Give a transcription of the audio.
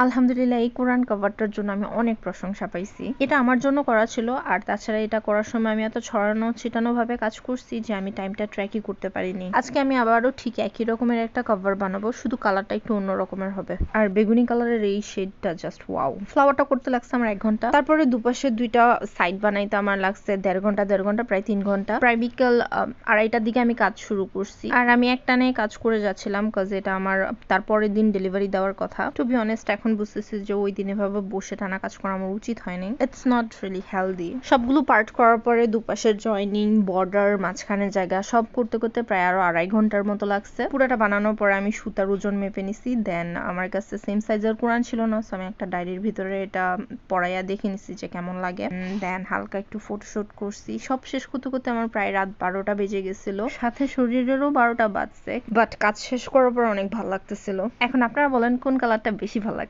আলহামদুলিল্লাহ এই কোরআন কভারটার জন্য আমি অনেক প্রশংসা পাইছি। এটা আমার জন্য করা ছিল, আর তাছাড়া এটা করার সময় আমি এত ছড়ানো ছিটানো ভাবে কাজ করছি যে আমি টাইমটা ট্র্যাকই করতে পারিনি। আজকে আমি আবারও ঠিক একই রকমের একটা কভার বানাবো, শুধু কালারটা একটু অন্য রকমের হবে। আর বেগুনি কালারের এই শেডটা জাস্ট ওয়াও। ফ্লাওয়ারটা করতে লাগছে আমার 1 ঘন্টা, তারপরে দুপাশে দুইটা সাইড বানাইতে আমার লাগছে 1.5 ঘন্টা প্রায় 3 ঘন্টা। প্রায় বিকেল 2:30টার দিকে আমি কাজ শুরু করছি, আর আমি একটানে কাজ করে যাচ্ছিলাম কজ এটা আমার তারপরের দিন ডেলিভারি দেওয়ার কথা। টু বি অনেস্ট এখন বুঝতেছি যে ওই দিন এভাবে বসে টানা কাজ করা আমার উচিত হয়নি। It's not really healthy. সবগুলো পার্ট করার পরে দুপাশের জয়নিং, বর্ডার, মাঝখানের জায়গা সব করতে করতে প্রায় আরো 2.5 ঘন্টার মতো লাগছে। পুরোটা বানানোর পরে আমি সুতার ওজন মেপে নিছি। দেন আমার কাছে সেম সাইজের কোরআন ছিল না, সো আমি একটা ডায়েরির ভিতরে এটা পড়াইয়া দেখে নিছি যে কেমন লাগে। দেন হালকা একটু ফটোশুট করছি। সব শেষ করতে করতে আমার প্রায় রাত 12টা বেজে গেছিল, সাথে শরীরেরও 12টা বাজছে। বাট কাজ শেষ করার পর অনেক ভালো লাগতেছিল। এখন আপনারা বলেন কোন কালারটা বেশি ভালো লাগে?